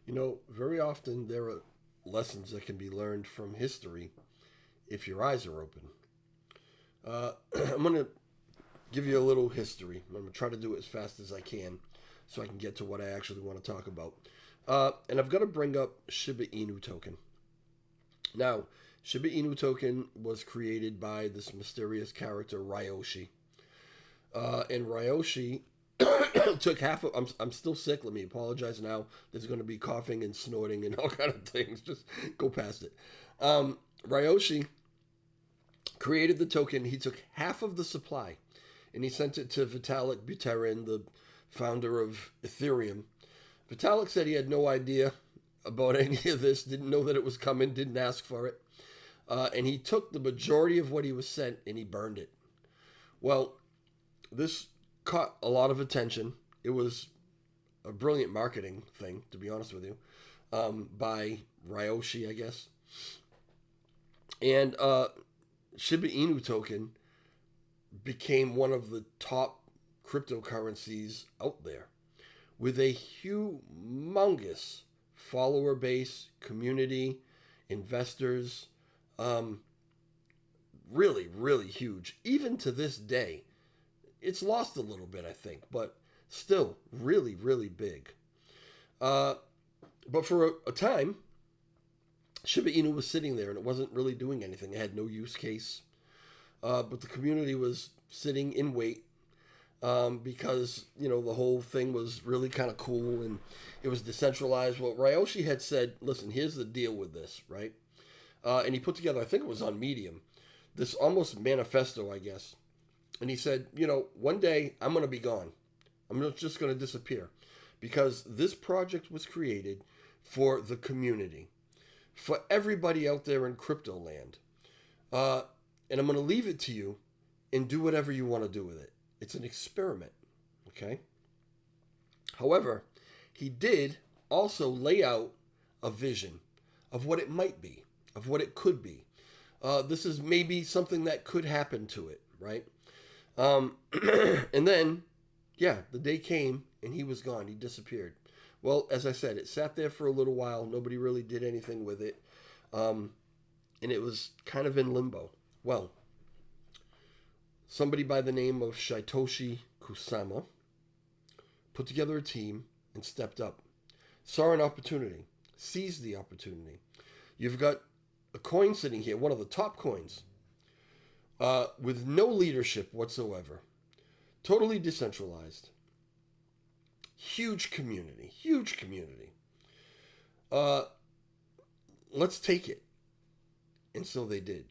Very often there are lessons that can be learned from history if your eyes are open. I'm going to give you a little history. I'm going to try to do it as fast as I can so I can get to what I actually want to talk about. And I've got to bring up Shiba Inu token. Now, Shiba Inu token was created by this mysterious character, Ryoshi. And Ryoshi took half of. I'm still sick. Let me apologize now. There's going to be coughing and snorting and all kind of things. Just go past it. Ryoshi created the token. He took half of the supply, and he sent it to Vitalik Buterin, the founder of Ethereum. Vitalik said he had no idea about any of this. Didn't know that it was coming. Didn't ask for it. And he took the majority of what he was sent and he burned it. Well, this caught a lot of attention. It was a brilliant marketing thing, to be honest with you, by Ryoshi, I guess. And Shiba Inu token became one of the top cryptocurrencies out there with a humongous follower base, community, investors. Really, really huge. Even to this day, it's lost a little bit, I think, but still really, really big. But for a time, Shiba Inu was sitting there and it wasn't really doing anything. It had no use case. But the community was sitting in wait because, the whole thing was really kind of cool and it was decentralized. Well, Ryoshi had said, listen, here's the deal with this, right? And he put together, I think it was on Medium, this almost manifesto, I guess. And he said, one day I'm going to be gone. I'm just going to disappear because this project was created for the community, for everybody out there in crypto land. And I'm going to leave it to you and do whatever you want to do with it. It's an experiment, okay? However, he did also lay out a vision of what it might be, of what it could be. This is maybe something that could happen to it, right? And then, the day came and he was gone. He disappeared. Well, as I said, it sat there for a little while. Nobody really did anything with it. And it was kind of in limbo. Well, somebody by the name of Satoshi Kusama put together a team and stepped up. Saw an opportunity. Seized the opportunity. You've got a coin sitting here, one of the top coins, with no leadership whatsoever. Totally decentralized. Huge community. Let's take it. And so they did.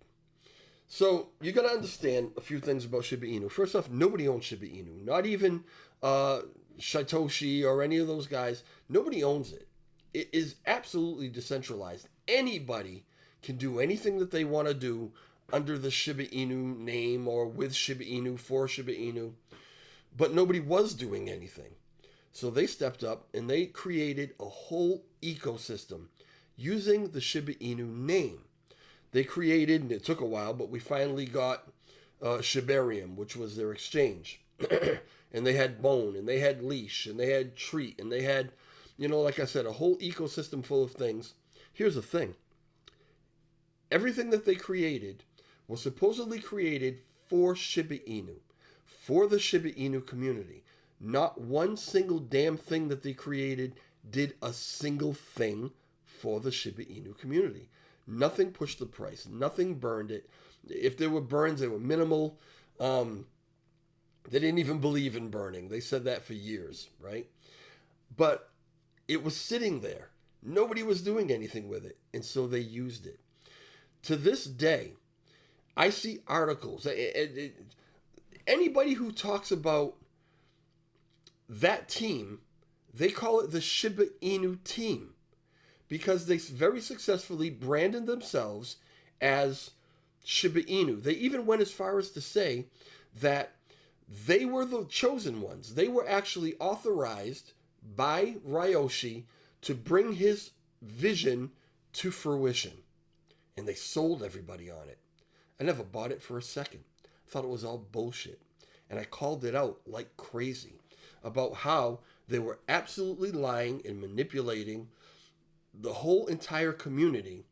So you got to understand a few things about Shiba Inu. First off, nobody owns Shiba Inu. Not even Satoshi or any of those guys. Nobody owns it. It is absolutely decentralized. Anybody can do anything that they want to do under the Shiba Inu name or with Shiba Inu, for Shiba Inu. But nobody was doing anything. So they stepped up and they created a whole ecosystem using the Shiba Inu name. They created, and it took a while, but we finally got Shibarium, which was their exchange. And they had Bone, and they had Leash, and they had Treat, and they had, like I said, a whole ecosystem full of things. Here's the thing. Everything that they created was supposedly created for Shiba Inu, for the Shiba Inu community. Not one single damn thing that they created did a single thing for the Shiba Inu community. Nothing pushed the price. Nothing burned it. If there were burns, they were minimal. They didn't even believe in burning. They said that for years, right? But it was sitting there. Nobody was doing anything with it. And so they used it. To this day, I see articles. Anybody who talks about that team, they call it the Shiba Inu team because they very successfully branded themselves as Shiba Inu. They even went as far as to say that they were the chosen ones. They were actually authorized by Ryoshi to bring his vision to fruition. And they sold everybody on it. I never bought it for a second. I thought it was all bullshit. And I called it out like crazy about how they were absolutely lying and manipulating the whole entire community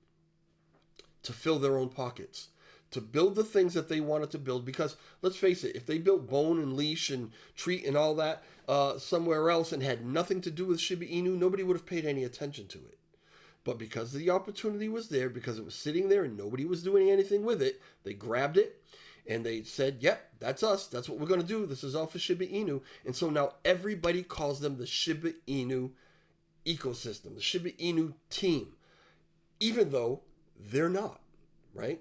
to fill their own pockets, to build the things that they wanted to build. Because let's face it, if they built Bone and Leash and Treat and all that somewhere else and had nothing to do with Shiba Inu, nobody would have paid any attention to it. But because the opportunity was there, because it was sitting there and nobody was doing anything with it, they grabbed it and they said, yep, that's us. That's what we're going to do. This is all for Shiba Inu. And so now everybody calls them the Shiba Inu ecosystem, the Shiba Inu team, even though they're not, right?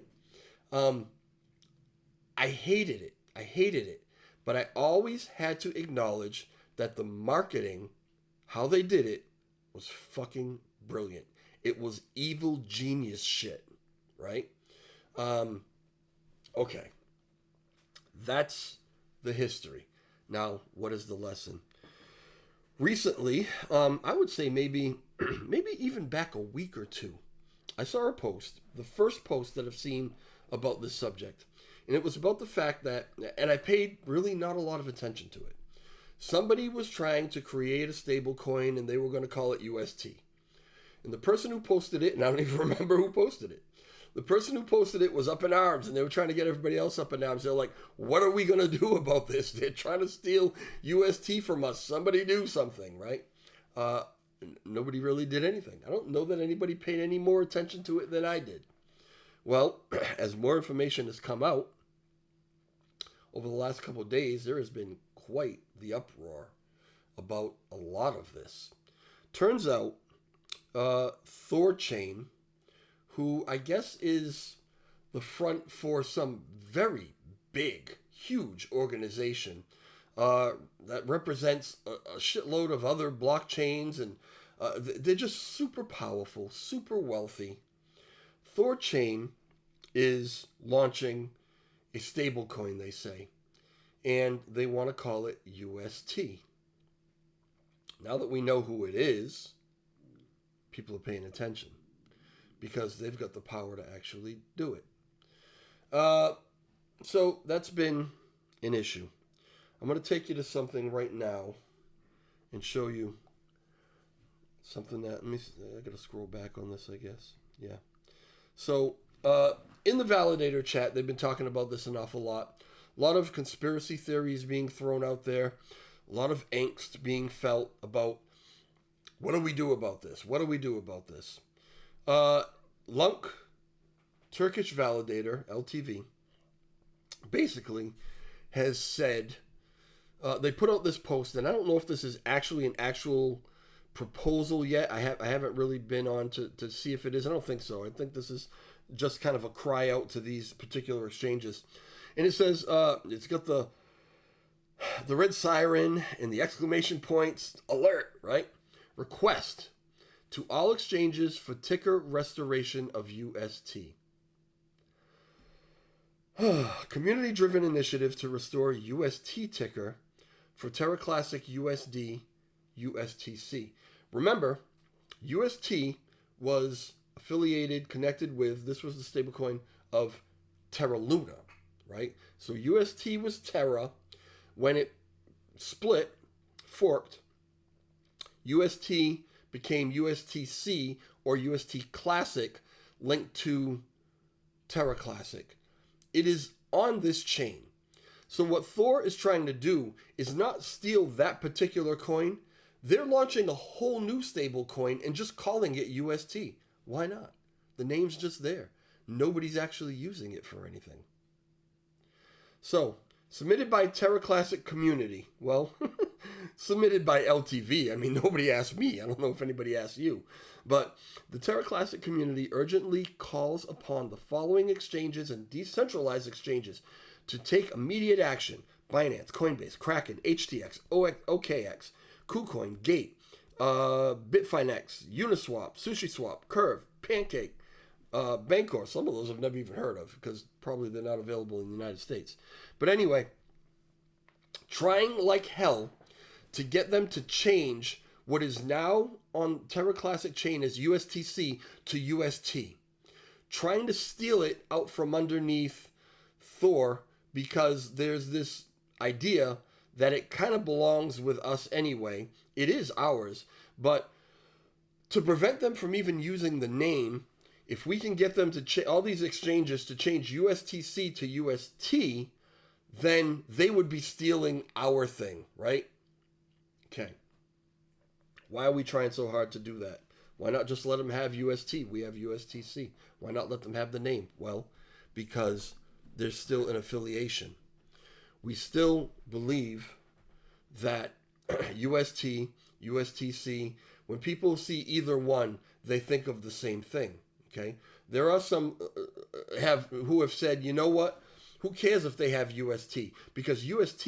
I hated it. I hated it. But I always had to acknowledge that the marketing, how they did it, was fucking brilliant. It was evil genius shit, right? Okay. That's the history. Now, what is the lesson? Recently, I would say maybe even back a week or two, I saw a post, the first post that I've seen about this subject. And it was about the fact that, and I paid really not a lot of attention to it. Somebody was trying to create a stable coin and they were going to call it UST. And the person who posted it, and I don't even remember who posted it, the person who posted it was up in arms and they were trying to get everybody else up in arms. They're like, what are we going to do about this? They're trying to steal UST from us. Somebody do something, right? Nobody really did anything. I don't know that anybody paid any more attention to it than I did. Well, as more information has come out over the last couple of days, there has been quite the uproar about a lot of this. Turns out, Thor Chain, who I guess is the front for some very big, huge organization that represents a shitload of other blockchains, and they're just super powerful, super wealthy. Thor Chain is launching a stable coin, they say, and they want to call it UST. Now that we know who it is, people are paying attention because they've got the power to actually do it. So that's been an issue. I'm going to take you to something right now and show you something that, I got to scroll back on this, I guess. Yeah. So, in the validator chat, they've been talking about this an awful lot. A lot of conspiracy theories being thrown out there. A lot of angst being felt about, what do we do about this? What do we do about this? Lunk, Turkish validator, LTV, basically has said, they put out this post, and I don't know if this is actually an actual proposal yet. I haven't really been on to see if it is. I don't think so. I think this is just kind of a cry out to these particular exchanges. And it says, it's got the red siren and the exclamation points, alert, right? Request to all exchanges for ticker restoration of UST. Community-driven initiative to restore UST ticker for Terra Classic USD USTC. Remember, UST was affiliated, connected with, this was the stablecoin of Terra Luna, right? So UST was Terra. When it split, forked, UST became USTC or UST Classic, linked to Terra Classic. It is on this chain. So what Thor is trying to do is not steal that particular coin. They're launching a whole new stable coin and just calling it UST. Why not? The name's just there. Nobody's actually using it for anything. So, submitted by Terra Classic community. Well, submitted by LTV. I mean, nobody asked me. I don't know if anybody asked you. But the Terra Classic community urgently calls upon the following exchanges and decentralized exchanges to take immediate action. Binance, Coinbase, Kraken, HTX, OKX, KuCoin, Gate, Bitfinex, Uniswap, SushiSwap, Curve, Pancake, Bancor. Some of those I've never even heard of because probably they're not available in the United States. But anyway, trying like hell to get them to change what is now on Terra Classic chain as USTC to UST. Trying to steal it out from underneath Thor because there's this idea that it kind of belongs with us anyway. It is ours, but to prevent them from even using the name, if we can get them to all these exchanges to change USTC to UST, then they would be stealing our thing, right? Okay. Why are we trying so hard to do that? Why not just let them have UST? We have USTC. Why not let them have the name? Well, because there's still an affiliation. We still believe that UST, USTC, when people see either one, they think of the same thing. Okay, there are some who have said, you know what? Who cares if they have UST? Because UST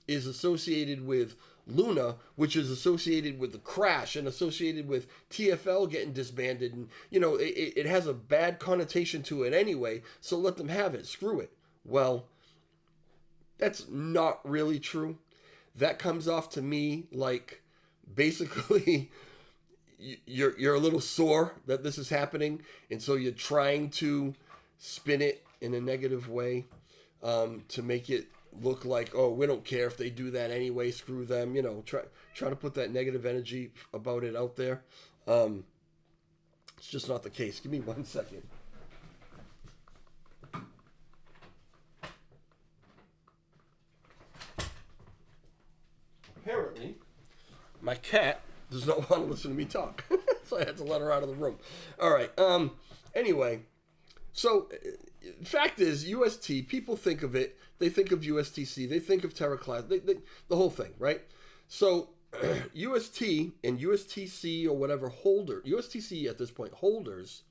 is associated with Luna, which is associated with the crash and associated with TFL getting disbanded, and it has a bad connotation to it anyway. So let them have it. Screw it. Well, that's not really true. That comes off to me like basically you're a little sore that this is happening, and so you're trying to spin it in a negative way to make it look like, oh, we don't care if they do that anyway, screw them. Try to put that negative energy about it out there. It's just not the case. Give me 1 second. Apparently, my cat does not want to listen to me talk. So I had to let her out of the room. All right. Anyway, so fact is, UST, people think of it. They think of USTC. They think of Terra Class. The whole thing, right? So UST and USTC or whatever USTC at this point, holders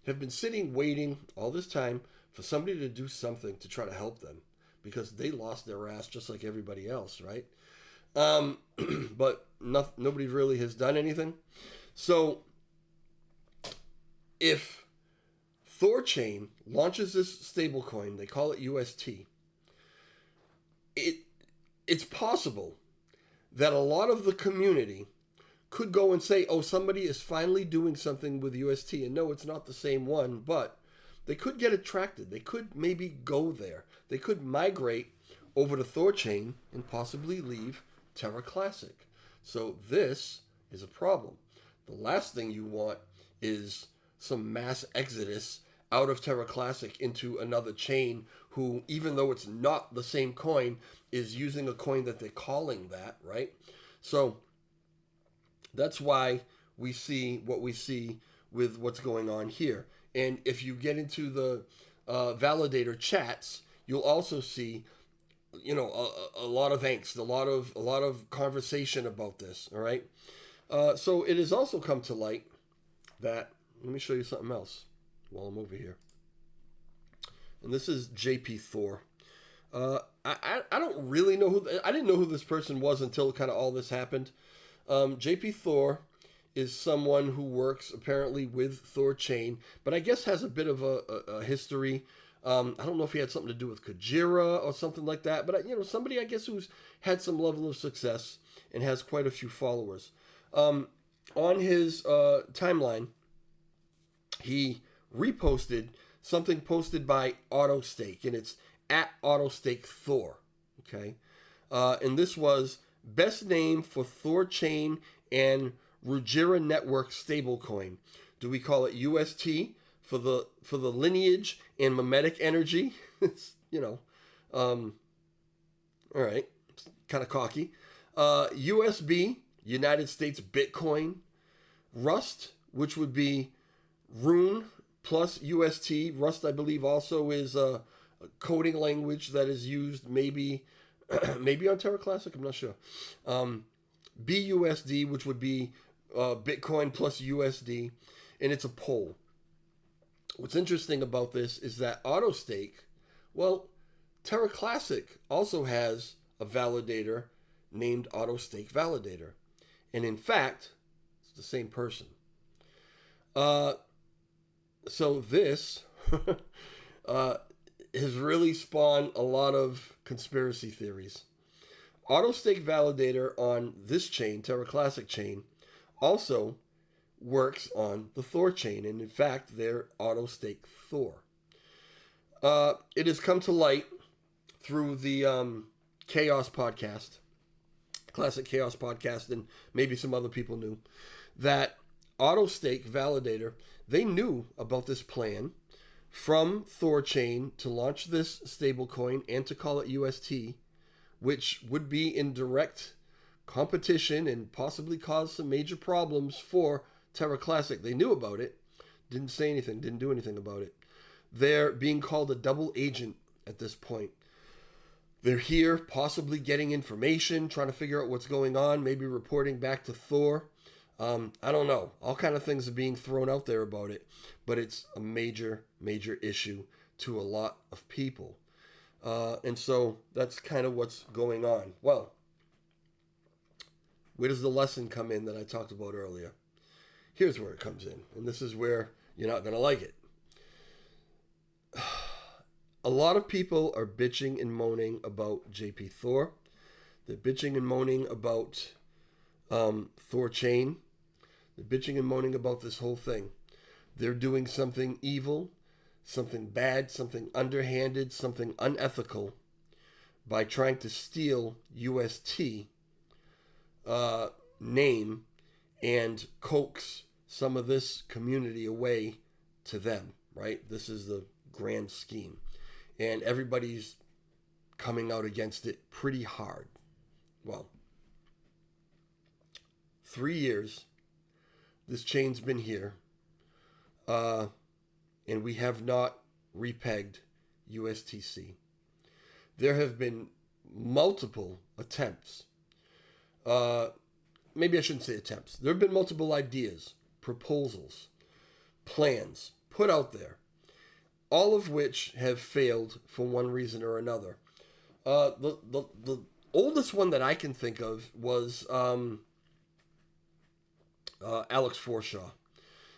have been sitting waiting all this time for somebody to do something to try to help them because they lost their ass just like everybody else, right? But nobody really has done anything. So if Thor Chain launches this stablecoin, they call it UST, it's possible that a lot of the community could go and say, oh, somebody is finally doing something with UST. And no, it's not the same one, but they could get attracted. They could maybe go there. They could migrate over to Thor Chain and possibly leave Terra Classic. So this is a problem. The last thing you want is some mass exodus out of Terra Classic into another chain who, even though it's not the same coin, is using a coin that they're calling that, right? So that's why we see what we see with what's going on here. And if you get into the validator chats, you'll also see a lot of angst, a lot of conversation about this. All right. So it has also come to light that, let me show you something else while I'm over here. And this is JP Thor. I don't really know I didn't know who this person was until kind of all this happened. JP Thor is someone who works apparently with Thor Chain, but I guess has a bit of a history. I don't know if he had something to do with Kujira or something like that, but somebody I guess who's had some level of success and has quite a few followers. On his timeline, he reposted something posted by AutoStake, and it's at AutoStake Thor. Okay, and this was best name for Thor Chain and Rujira Network stablecoin. Do we call it UST for the lineage and mimetic energy? It's all right, kind of cocky. USB, United States Bitcoin. Rust, which would be Rune plus UST. Rust, I believe, also is a coding language that is used maybe on Terra Classic. I'm not sure. BUSD, which would be Bitcoin plus USD, and it's a poll. What's interesting about this is that AutoStake, well, Terra Classic also has a validator named AutoStake Validator. And in fact, it's the same person. So this has really spawned a lot of conspiracy theories. AutoStake Validator on this chain, Terra Classic chain, also works on the Thor chain, and in fact, they're AutoStake Thor. It has come to light through the Chaos podcast, Classic Chaos podcast, and maybe some other people knew, that AutoStake validator, they knew about this plan from Thor chain to launch this stablecoin and to call it UST, which would be in direct competition and possibly cause some major problems for Terra Classic. They knew about it, didn't say anything, didn't do anything about it. They're being called a double agent at this point. They're here possibly getting information, trying to figure out what's going on, maybe reporting back to Thor. I don't know. All kind of things are being thrown out there about it, but it's a major, major issue to a lot of people. And so that's kind of what's going on. Well, where does the lesson come in that I talked about earlier? Here's where it comes in, and this is where you're not going to like it. A lot of people are bitching and moaning about JP Thor. They're bitching and moaning about Thor Chain. They're bitching and moaning about this whole thing. They're doing something evil, something bad, something underhanded, something unethical by trying to steal UST name and coax some of this community away to them, right? This is the grand scheme. And everybody's coming out against it pretty hard. Well, 3 years, this chain's been here, and we have not repegged USTC. There have been multiple attempts. Maybe I shouldn't say attempts. There have been multiple ideas, proposals, plans put out there, all of which have failed for one reason or another. The oldest one that I can think of was Alex Foresaw.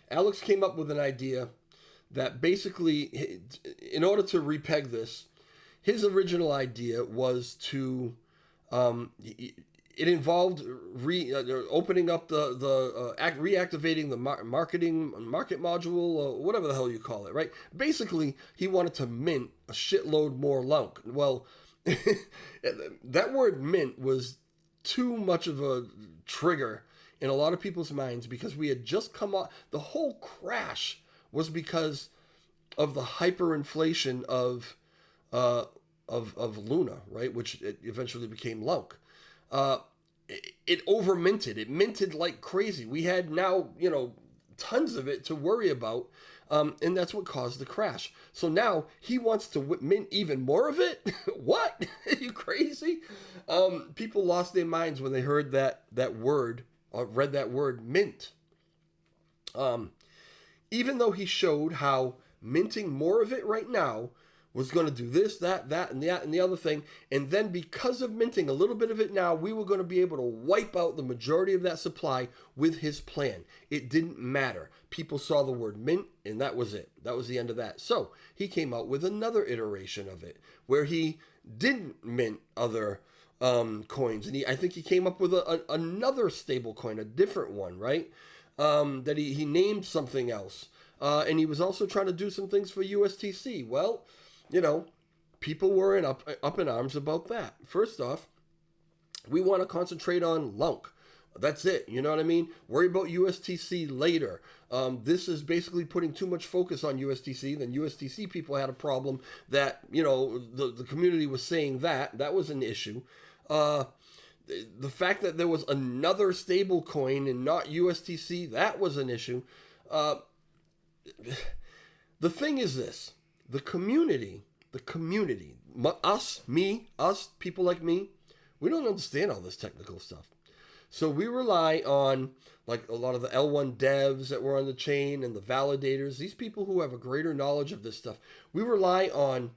Alex came up with an idea that basically, in order to repeg this, his original idea was to, it involved opening up reactivating the market module, or whatever the hell you call it, right? Basically, he wanted to mint a shitload more LUNC. Well, that word mint was too much of a trigger in a lot of people's minds because we had just come off, the whole crash was because of the hyperinflation of Luna, right? Which it eventually became LUNC. It over minted. It minted like crazy. We had now, tons of it to worry about. And that's what caused the crash. So now he wants to mint even more of it. What? Are you crazy? People lost their minds when they heard that word, or read that word mint. Even though he showed how minting more of it right now was going to do this, that, and the other thing. And then because of minting a little bit of it now, we were going to be able to wipe out the majority of that supply with his plan. It didn't matter. People saw the word mint, and that was it. That was the end of that. So he came out with another iteration of it, where he didn't mint other coins. And I think he came up with another stable coin, a different one, right? That he named something else. And he was also trying to do some things for USTC. Well, people were up in arms about that. First off, we want to concentrate on LUNC. That's it. You know what I mean? Worry about USTC later. This is basically putting too much focus on USTC. Then USTC people had a problem that, the community was saying that was an issue. The fact that there was another stable coin and not USTC, that was an issue. The thing is this. The community, us, people like me, we don't understand all this technical stuff. So we rely on, like, a lot of the L1 devs that were on the chain and the validators, these people who have a greater knowledge of this stuff. We rely on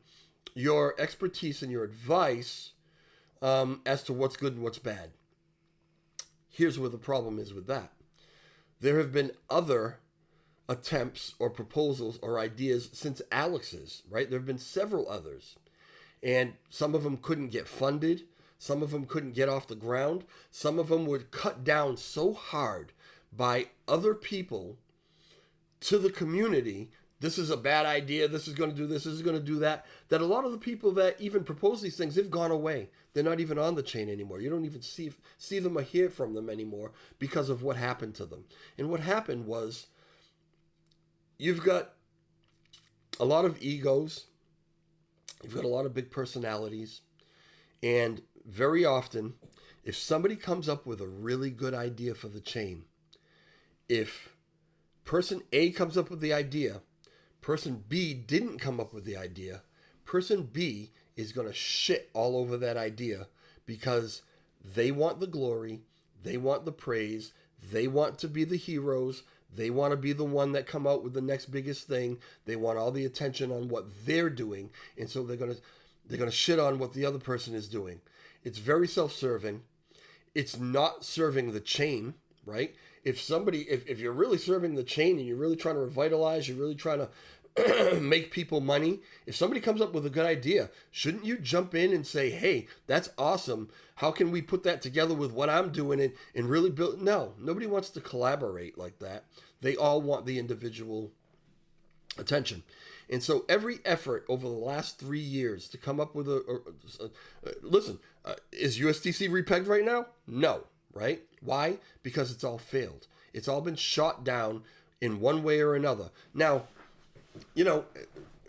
your expertise and your advice as to what's good and what's bad. Here's where the problem is with that. There have been other attempts or proposals or ideas since Alex's, right? There have been several others. And some of them couldn't get funded. Some of them couldn't get off the ground. Some of them would cut down so hard by other people to the community this is a bad idea, this is going to do this is going to do that, that a lot of the people that even propose these things, they've gone away. They're not even on the chain anymore. You don't even see them or hear from them anymore because of what happened to them. And what happened was, you've got a lot of egos, you've got a lot of big personalities, and very often, if somebody comes up with a really good idea for the chain, if person A comes up with the idea, person B didn't come up with the idea, person B is going to shit all over that idea because they want the glory, they want the praise, they want to be the heroes, they want to be the one that come out with the next biggest thing, they want all the attention on what they're doing, and so they're going to shit on what the other person is doing. It's very self-serving. It's not serving the chain, right? If you're really serving the chain and you're really trying to revitalize, you're really trying to make people money, if somebody comes up with a good idea, shouldn't you jump in and say, hey, that's awesome. How can we put that together with what I'm doing and really build? No, nobody wants to collaborate like that. They all want the individual attention. And so every effort over the last 3 years to come up with listen, is USDC repegged right now? No, right? Why? Because it's all failed. It's all been shot down in one way or another. Now,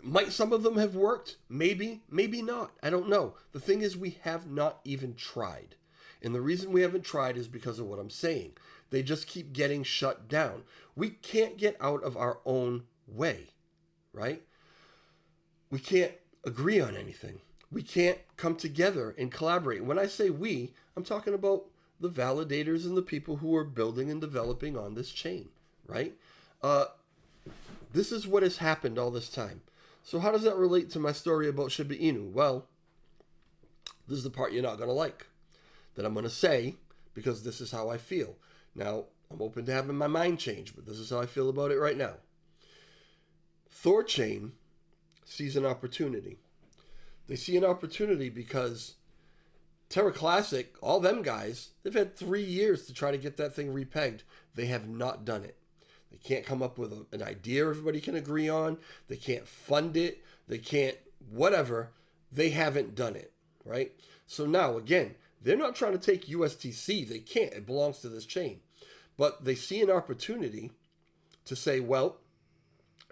might some of them have worked? Maybe, maybe not. I don't know. The thing is, we have not even tried. And the reason we haven't tried is because of what I'm saying. They just keep getting shut down. We can't get out of our own way, right? We can't agree on anything. We can't come together and collaborate. When I say we, I'm talking about the validators and the people who are building and developing on this chain, right? This is what has happened all this time. So how does that relate to my story about Shiba Inu? Well, this is the part you're not going to like, that I'm going to say, because this is how I feel. Now, I'm open to having my mind change, but this is how I feel about it right now. Thor chain sees an opportunity. They see an opportunity because Terra Classic, all them guys, they've had 3 years to try to get that thing repegged. They have not done it. They can't come up with an idea everybody can agree on. They can't fund it. They can't whatever. They haven't done it, right? So now, again, they're not trying to take USTC. They can't. It belongs to this chain. But they see an opportunity to say, well,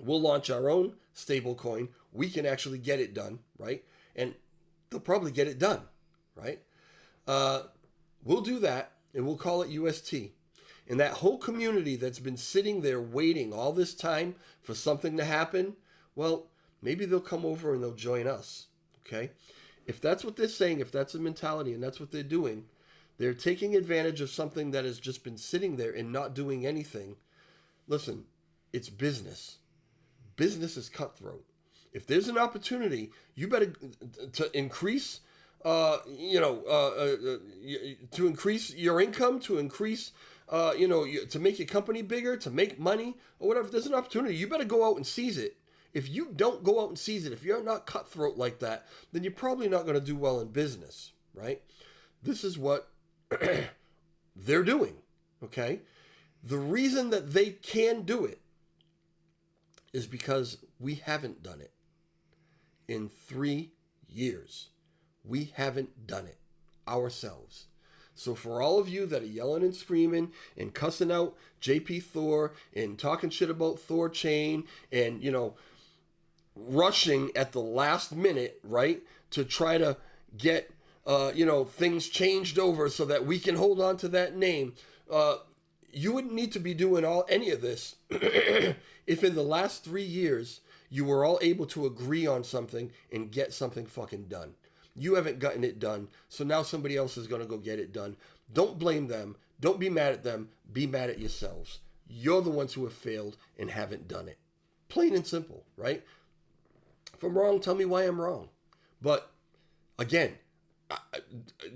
we'll launch our own stable coin. We can actually get it done, right? And they'll probably get it done, right? We'll do that, and we'll call it UST. And that whole community that's been sitting there waiting all this time for something to happen, well, maybe they'll come over and they'll join us, okay? If that's what they're saying, if that's the mentality and that's what they're doing, they're taking advantage of something that has just been sitting there and not doing anything. Listen, it's business. Business is cutthroat. If there's an opportunity, you better to increase, to increase your income, to increase, to make your company bigger, to make money, or whatever. If there's an opportunity, you better go out and seize it. If you don't go out and seize it, if you're not cutthroat like that, then you're probably not going to do well in business, right? This is what they're doing, okay? The reason that they can do it is because we haven't done it. In 3 years, we haven't done it ourselves. So for all of you that are yelling and screaming and cussing out JP Thor and talking shit about Thor chain and, rushing at the last minute, right, to try to get, things changed over so that we can hold on to that name, you wouldn't need to be doing any of this if in the last 3 years you were all able to agree on something and get something fucking done. You haven't gotten it done, so now somebody else is going to go get it done. Don't blame them. Don't be mad at them. Be mad at yourselves. You're the ones who have failed and haven't done it. Plain and simple, right? If I'm wrong, tell me why I'm wrong. But, again,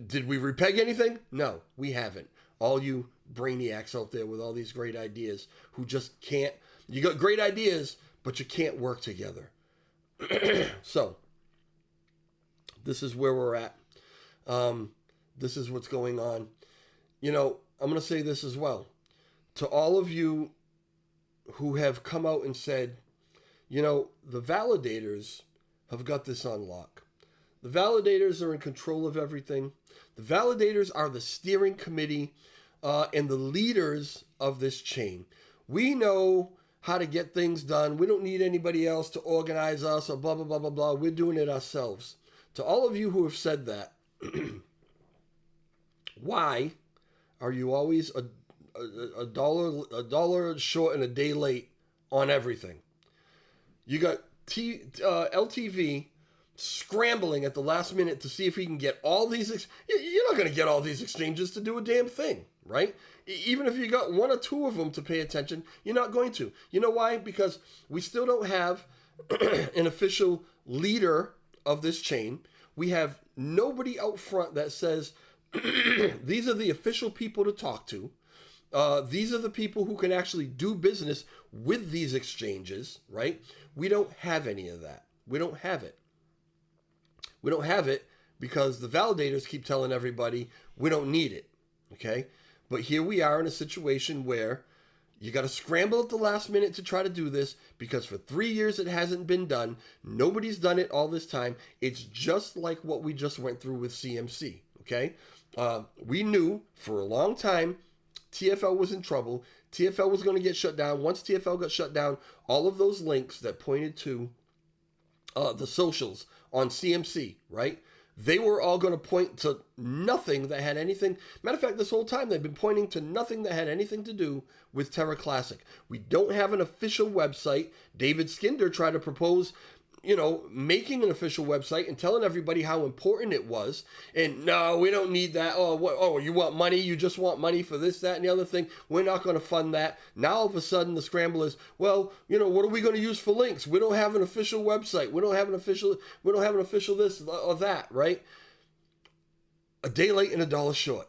did we repeg anything? No, we haven't. All you brainiacs out there with all these great ideas who just can't... You got great ideas, but you can't work together. So... this is where we're at. This is what's going on. I'm going to say this as well. To all of you who have come out and said, The validators have got this on lock. The validators are in control of everything. The validators are the steering committee and the leaders of this chain. We know how to get things done. We don't need anybody else to organize us or blah, blah, blah, blah, blah. We're doing it ourselves. To all of you who have said that, why are you always a dollar short and a day late on everything? You got LTV scrambling at the last minute to see if he can get all these. You're not going to get all these exchanges to do a damn thing, right? Even if you got one or two of them to pay attention, you're not going to. You know why? Because we still don't have an official leader of this chain. We have nobody out front that says, these are the official people to talk to. These are the people who can actually do business with these exchanges, right? We don't have any of that. We don't have it. We don't have it because the validators keep telling everybody we don't need it, okay? But here we are in a situation where you got to scramble at the last minute to try to do this because for 3 years it hasn't been done. Nobody's done it all this time. It's just like what we just went through with CMC, okay? We knew for a long time TFL was in trouble. TFL was going to get shut down. Once TFL got shut down, all of those links that pointed to the socials on CMC, right? They were all going to point to nothing that had anything. Matter of fact, this whole time they've been pointing to nothing that had anything to do with Terra Classic. We don't have an official website. David Skinder tried to propose, making an official website and telling everybody how important it was. And no, we don't need that. Oh, you want money? You just want money for this, that, and the other thing. We're not going to fund that. Now all of a sudden the scramble is, well, what are we going to use for links? We don't have an official website. We don't have an official this or that, right? A day late and a dollar short.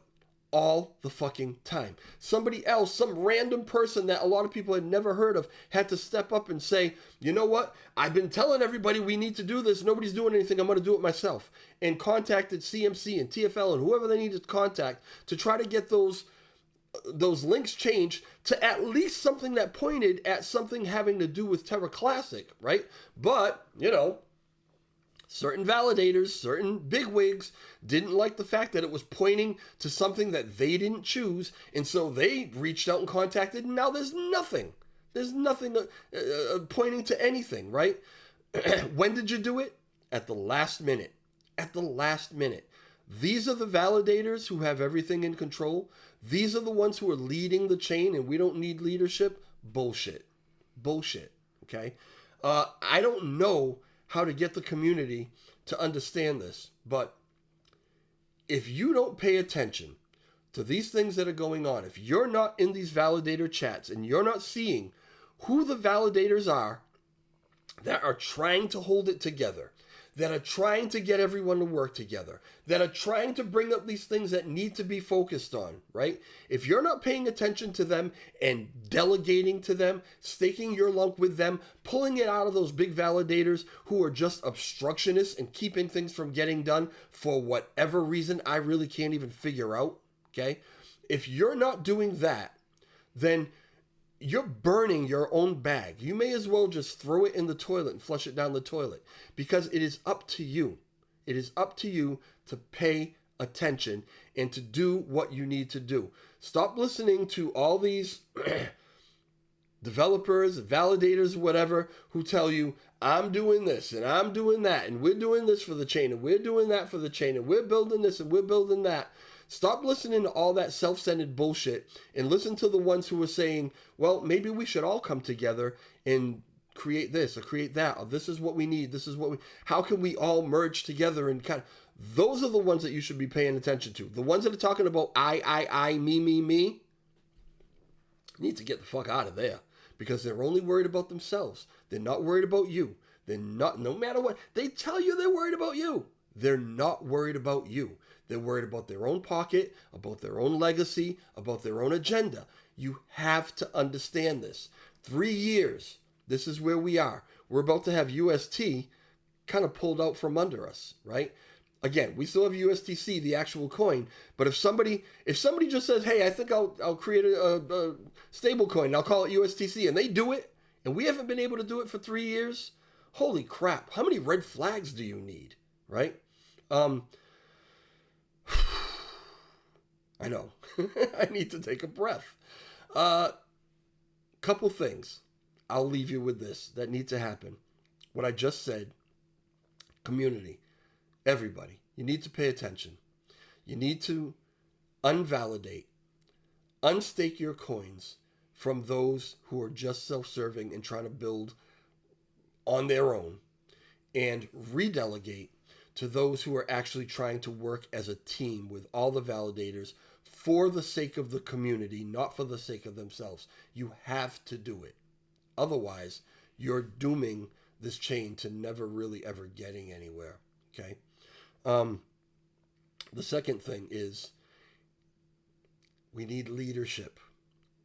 All the fucking time. Somebody else, some random person that a lot of people had never heard of had to step up and say, you know what? I've been telling everybody we need to do this. Nobody's doing anything. I'm going to do it myself. And contacted CMC and TFL and whoever they needed to contact to try to get those links changed to at least something that pointed at something having to do with Terra Classic, right? But, certain validators, certain bigwigs didn't like the fact that it was pointing to something that they didn't choose, and so they reached out and contacted, and now there's nothing. There's nothing pointing to anything, right? When did you do it? At the last minute. At the last minute. These are the validators who have everything in control. These are the ones who are leading the chain, and we don't need leadership. Bullshit. Bullshit, okay? I don't know how to get the community to understand this. But if you don't pay attention to these things that are going on, if you're not in these validator chats and you're not seeing who the validators are that are trying to hold it together, that are trying to get everyone to work together, that are trying to bring up these things that need to be focused on, right? If you're not paying attention to them and delegating to them, staking your lump with them, pulling it out of those big validators who are just obstructionists and keeping things from getting done for whatever reason I really can't even figure out, okay? If you're not doing that, then you're burning your own bag. You may as well just throw it in the toilet and flush it down the toilet because it is up to you. It is up to you to pay attention and to do what you need to do. Stop listening to all these developers, validators, whatever, who tell you, I'm doing this and I'm doing that and we're doing this for the chain and we're doing that for the chain and we're building this and we're building that. Stop listening to all that self-centered bullshit and listen to the ones who are saying, well, maybe we should all come together and create this or create that, or this is what we need, how can we all merge together and those are the ones that you should be paying attention to. The ones that are talking about I, me, need to get the fuck out of there because they're only worried about themselves. They're not worried about you. They're not, no matter what, they tell you they're worried about you. They're not worried about you. They're worried about their own pocket, about their own legacy, about their own agenda. You have to understand this. 3 years, this is where we are. We're about to have UST kind of pulled out from under us, right? Again, we still have USTC, the actual coin, but if somebody just says, hey, I think I'll create a stable coin, and I'll call it USTC, and they do it, and we haven't been able to do it for 3 years. Holy crap. How many red flags do you need? Right? I know. I need to take a breath. Couple things. I'll leave you with this that need to happen. What I just said, community, everybody, you need to pay attention. You need to unvalidate, unstake your coins from those who are just self-serving and trying to build on their own, and redelegate to those who are actually trying to work as a team with all the validators for the sake of the community, not for the sake of themselves. You have to do it. Otherwise, you're dooming this chain to never really ever getting anywhere. Okay? The second thing is we need leadership.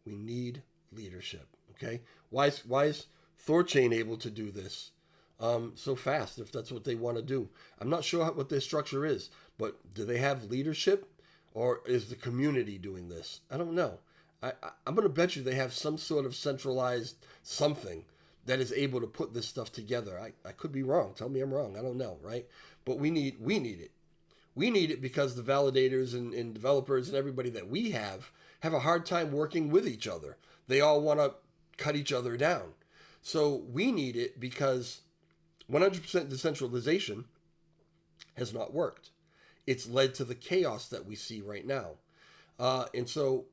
We need leadership. Okay? Why is Thor chain able to do this so fast if that's what they want to do? I'm not sure what their structure is, but do they have leadership, or is the community doing this? I don't know. I'm going to bet you they have some sort of centralized something that is able to put this stuff together. I could be wrong. Tell me I'm wrong. I don't know, right? But we need it. We need it because the validators and developers and everybody that we have a hard time working with each other. They all want to cut each other down. So we need it because 100% decentralization has not worked. It's led to the chaos that we see right now. And so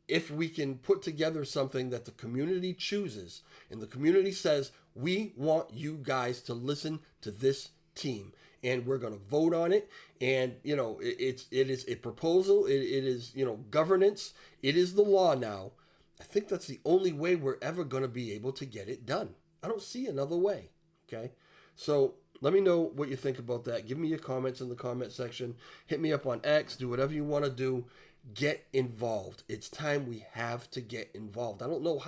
if we can put together something that the community chooses, and the community says, we want you guys to listen to this team, and we're going to vote on it. And, it is a proposal. It is, governance. It is the law now. I think that's the only way we're ever going to be able to get it done. I don't see another way. Okay. So let me know what you think about that. Give me your comments in the comment section. Hit me up on X. Do whatever you want to do. Get involved. It's time we have to get involved. I don't know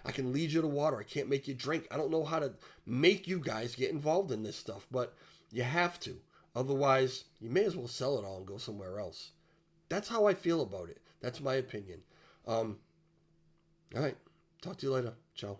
I can lead you to water. I can't make you drink. I don't know how to make you guys get involved in this stuff, but you have to. Otherwise, you may as well sell it all and go somewhere else. That's how I feel about it. That's my opinion. All right. Talk to you later. Ciao.